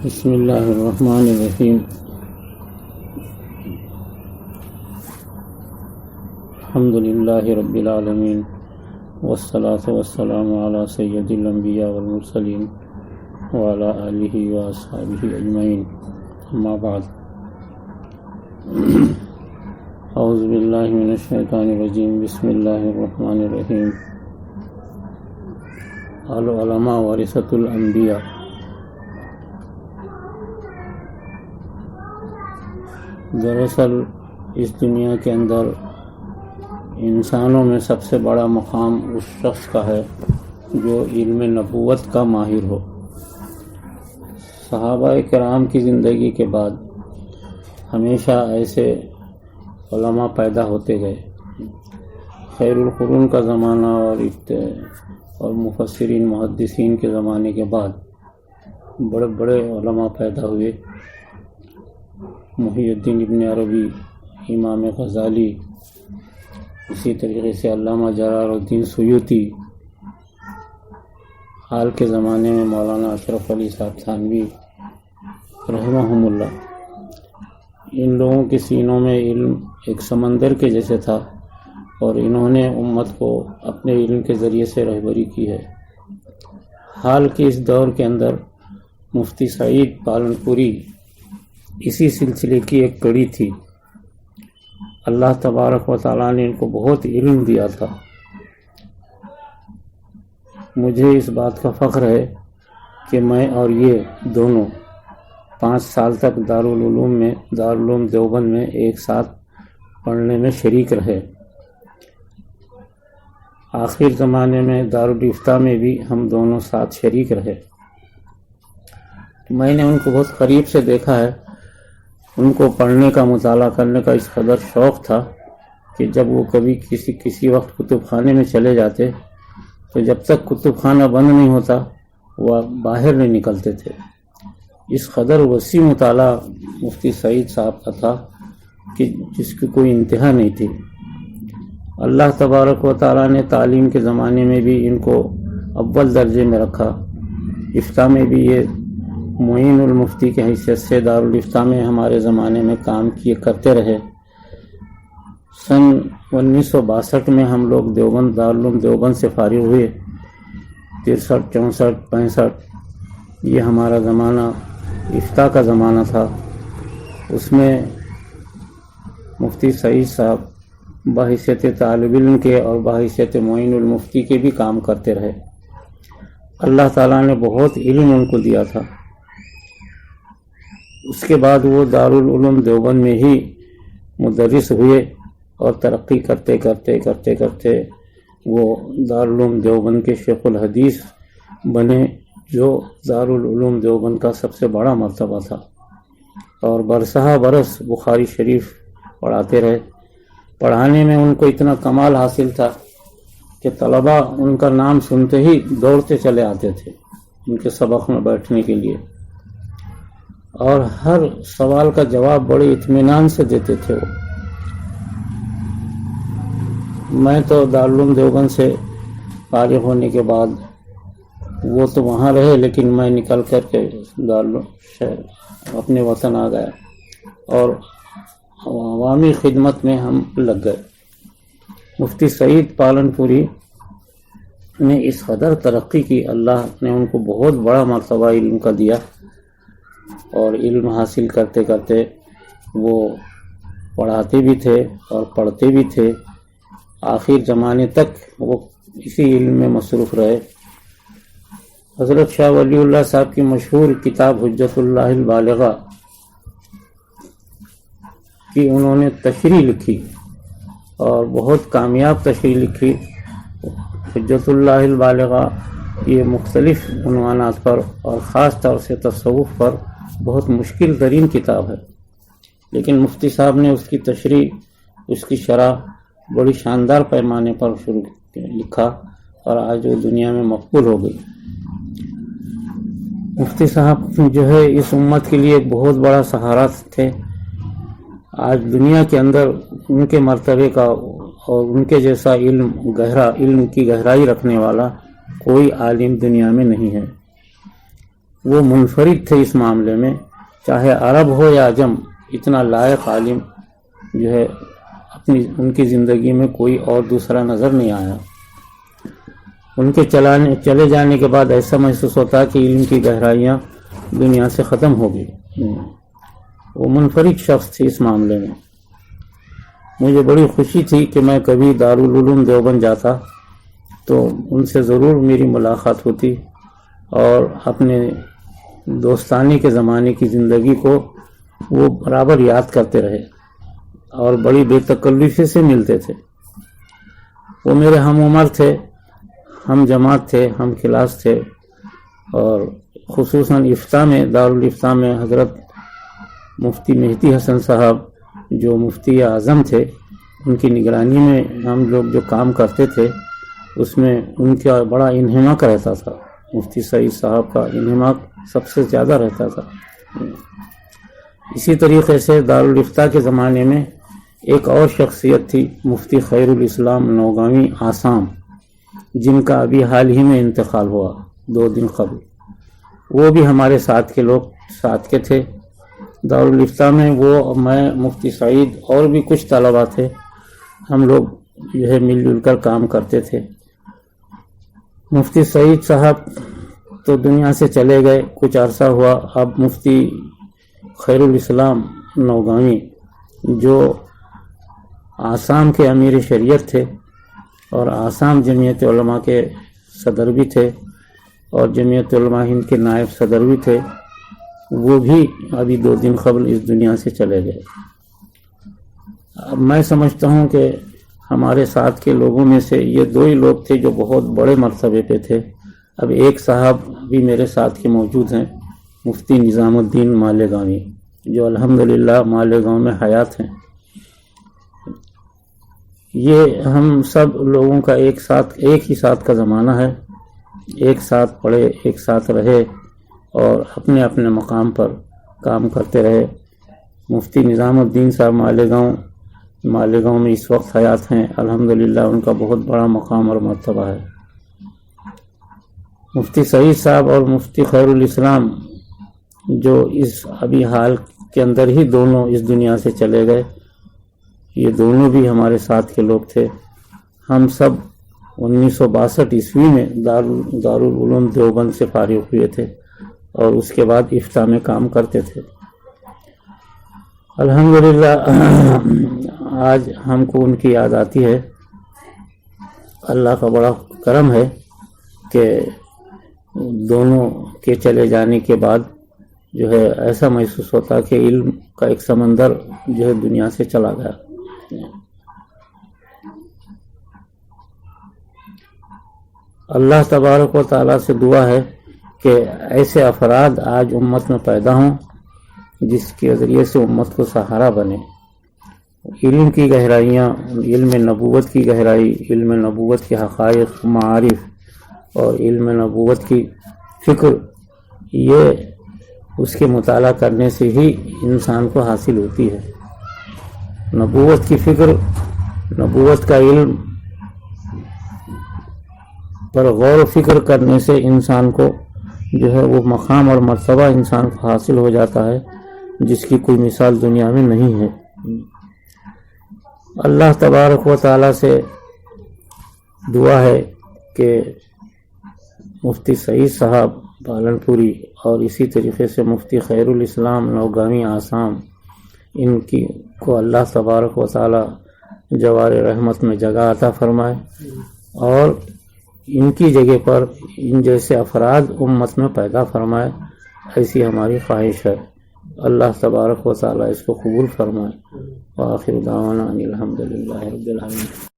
بسم اللہ الرحمن الرحیم الحمد للہ رب العالمین والصلاة والسلام علی سید الانبیاء والمرسلین وعلی آلہ واصحابہ اجمعین، اما بعد۔ اعوذ باللہ من الشیطان الرجیم، بسم اللہ الرحمن الرحیم۔ العلماء ورثۃ الانبیاء۔ دراصل اس دنیا کے اندر انسانوں میں سب سے بڑا مقام اس شخص کا ہے جو علم نبوت کا ماہر ہو۔ صحابہ کرام کی زندگی کے بعد ہمیشہ ایسے علماء پیدا ہوتے گئے۔ خیر القرون کا زمانہ اور مفسرین محدثین کے زمانے کے بعد بڑے بڑے علماء پیدا ہوئے۔ محی الدین ابن عربی، امام غزالی، اسی طریقے سے علامہ جلال الدین سیوطی، حال کے زمانے میں مولانا اشرف علی صاحب تھانوی رحمہم اللہ۔ ان لوگوں کے سینوں میں علم ایک سمندر کے جیسے تھا اور انہوں نے امت کو اپنے علم کے ذریعے سے رہبری کی ہے۔ حال کے اس دور کے اندر مفتی سعید پالنپوری اسی سلسلے کی ایک کڑی تھی۔ اللہ تبارک و تعالیٰ نے ان کو بہت علم دیا تھا۔ مجھے اس بات کا فخر ہے کہ میں اور یہ دونوں 5 سال تک دارالعلوم دیوبند میں ایک ساتھ پڑھنے میں شریک رہے۔ آخر زمانے میں دارالافتاء میں بھی ہم دونوں ساتھ شریک رہے۔ میں نے ان کو بہت قریب سے دیکھا ہے۔ ان کو پڑھنے کا، مطالعہ کرنے کا اس قدر شوق تھا کہ جب وہ کبھی کسی وقت کتب خانے میں چلے جاتے تو جب تک کتب خانہ بند نہیں ہوتا وہ باہر نہیں نکلتے تھے۔ اس قدر وسیع مطالعہ مفتی سعید صاحب کا تھا کہ جس کی کوئی انتہا نہیں تھی۔ اللہ تبارک و تعالیٰ نے تعلیم کے زمانے میں بھی ان کو اول درجے میں رکھا۔ افتاء میں بھی یہ معین المفتی کے حیثیت سے دارالافتاء میں ہمارے زمانے میں کام کرتے رہے۔ سن 1962 میں ہم لوگ دارالعلوم دیوبند سے فارغ ہوئے۔ 63، 64، 65 یہ ہمارا زمانہ افتاء کا زمانہ تھا۔ اس میں مفتی سعید صاحب بحیثیت طالب علم کے اور بحیثیت معین المفتی کے بھی کام کرتے رہے۔ اللہ تعالیٰ نے بہت علم ان کو دیا تھا۔ اس کے بعد وہ دارالعلوم دیوبند میں ہی مدرس ہوئے اور ترقی کرتے کرتے وہ دارالعلوم دیوبند کے شیخ الحدیث بنے، جو دارالعلوم دیوبند کا سب سے بڑا مرتبہ تھا، اور برسہ برس بخاری شریف پڑھاتے رہے۔ پڑھانے میں ان کو اتنا کمال حاصل تھا کہ طلباء ان کا نام سنتے ہی دوڑتے چلے آتے تھے ان کے سبق میں بیٹھنے کے لیے، اور ہر سوال کا جواب بڑے اطمینان سے دیتے تھے وہ۔ میں تو دارالعلوم دیوبند سے فارغ ہونے کے بعد وہ تو وہاں رہے، لیکن میں نکل کر کے اپنے وطن آ گیا اور عوامی خدمت میں ہم لگ گئے۔ مفتی سعید پالنپوری نے اس قدر ترقی کی، اللہ نے ان کو بہت بڑا مرتبہ علم کا دیا، اور علم حاصل کرتے کرتے وہ پڑھاتے بھی تھے اور پڑھتے بھی تھے۔ آخر زمانے تک وہ اسی علم میں مصروف رہے۔ حضرت شاہ ولی اللہ صاحب کی مشہور کتاب حجت اللہ البالغہ کی انہوں نے تشریح لکھی اور بہت کامیاب تشریح لکھی۔ حجت اللہ البالغہ یہ مختلف عنوانات پر اور خاص طور سے تصوف پر بہت مشکل ترین کتاب ہے، لیکن مفتی صاحب نے اس کی تشریح، اس کی شرح بڑی شاندار پیمانے پر لکھا اور آج وہ دنیا میں مقبول ہو گئی۔ مفتی صاحب جو ہے اس امت کے لیے بہت بڑا سہارا تھے۔ آج دنیا کے اندر ان کے مرتبے کا اور ان کے جیسا علم کی گہرائی رکھنے والا کوئی عالم دنیا میں نہیں ہے۔ وہ منفرد تھے اس معاملے میں، چاہے عرب ہو یا عجم، اتنا لائق عالم جو ہے ان کی زندگی میں کوئی اور دوسرا نظر نہیں آیا۔ ان کے چلے جانے کے بعد ایسا محسوس ہوتا کہ علم کی گہرائیاں دنیا سے ختم ہو گئی۔ وہ منفرد شخص تھے اس معاملے میں۔ مجھے بڑی خوشی تھی کہ میں کبھی دارالعلوم دیوبند جاتا تو ان سے ضرور میری ملاقات ہوتی اور اپنے دوستانے کے زمانے کی زندگی کو وہ برابر یاد کرتے رہے اور بڑی بے تکلفی سے ملتے تھے۔ وہ میرے ہم عمر تھے، ہم جماعت تھے، ہم کلاس تھے، اور خصوصاً افتاء میں، دارالفتاء میں حضرت مفتی مہدی حسن صاحب جو مفتی اعظم تھے، ان کی نگرانی میں ہم لوگ جو کام کرتے تھے اس میں ان کا بڑا انہماک رہتا تھا۔ مفتی سعید صاحب کا انہماک سب سے زیادہ رہتا تھا۔ اسی طریقے سے دارالفتاء کے زمانے میں ایک اور شخصیت تھی، مفتی خیر الاسلام نوگامی آسام، جن کا ابھی حال ہی میں انتقال ہوا 2 دن قبل۔ وہ بھی ہمارے ساتھ کے تھے دارالفتاء میں۔ وہ، میں، مفتی سعید اور بھی کچھ طلباء تھے، ہم لوگ جو ہے مل جل کر کام کرتے تھے۔ مفتی سعید صاحب تو دنیا سے چلے گئے، کچھ عرصہ ہوا، اب مفتی خیر الاسلام نوگامی جو آسام کے امیر شریعت تھے اور آسام جمعیت علماء کے صدر بھی تھے اور جمعیت علماء ہند کے نائب صدر بھی تھے، وہ بھی ابھی 2 دن قبل اس دنیا سے چلے گئے۔ اب میں سمجھتا ہوں کہ ہمارے ساتھ کے لوگوں میں سے یہ 2 ہی لوگ تھے جو بہت بڑے مرتبے پہ تھے۔ اب ایک صاحب بھی میرے ساتھ کے موجود ہیں، مفتی نظام الدین مالیگاوی، جو الحمدللہ مالیگاؤں میں حیات ہیں۔ یہ ہم سب لوگوں کا ایک ہی ساتھ کا زمانہ ہے، ایک ساتھ پڑھے، ایک ساتھ رہے اور اپنے اپنے مقام پر کام کرتے رہے۔ مفتی نظام الدین صاحب مالیگاؤں میں اس وقت حیات ہیں، الحمدللہ ان کا بہت بڑا مقام اور مرتبہ ہے۔ مفتی سعید صاحب اور مفتی خیر الاسلام جو اس ابھی حال کے اندر ہی دونوں اس دنیا سے چلے گئے، یہ دونوں بھی ہمارے ساتھ کے لوگ تھے۔ ہم سب 1962 عیسوی میں دارالعلوم دیوبند سے فارغ ہوئے تھے اور اس کے بعد افتاء میں کام کرتے تھے۔ الحمدللہ آج ہم کو ان کی یاد آتی ہے۔ اللہ کا بڑا کرم ہے کہ دونوں کے چلے جانے کے بعد جو ہے ایسا محسوس ہوتا کہ علم کا ایک سمندر جو ہے دنیا سے چلا گیا۔ اللہ تبارک و تعالیٰ سے دعا ہے کہ ایسے افراد آج امت میں پیدا ہوں جس کے ذریعے سے امت کو سہارا بنے۔ علم کی گہرائیاں، علم نبوت کی گہرائی، علم نبوت کے حقائق، معارف اور علم نبوت کی فکر، یہ اس کے مطالعہ کرنے سے ہی انسان کو حاصل ہوتی ہے۔ نبوت کی فکر، نبوت کا علم پر غور و فکر کرنے سے انسان کو جو ہے وہ مقام اور مرتبہ انسان کو حاصل ہو جاتا ہے جس کی کوئی مثال دنیا میں نہیں ہے۔ اللہ تبارک و تعالیٰ سے دعا ہے کہ مفتی سعید صاحب پالن پوری اور اسی طریقے سے مفتی خیر الاسلام نوگامی آسام، ان کی کو اللہ تبارک و تعالیٰ جوار رحمت میں جگہ عطا فرمائے اور ان کی جگہ پر ان جیسے افراد امت میں پیدا فرمائے، ایسی ہماری خواہش ہے۔ اللہ تبارک و تعالیٰ اس کو قبول فرمائے۔ وآخر دعوانا ان الحمدللہ رب العالمین۔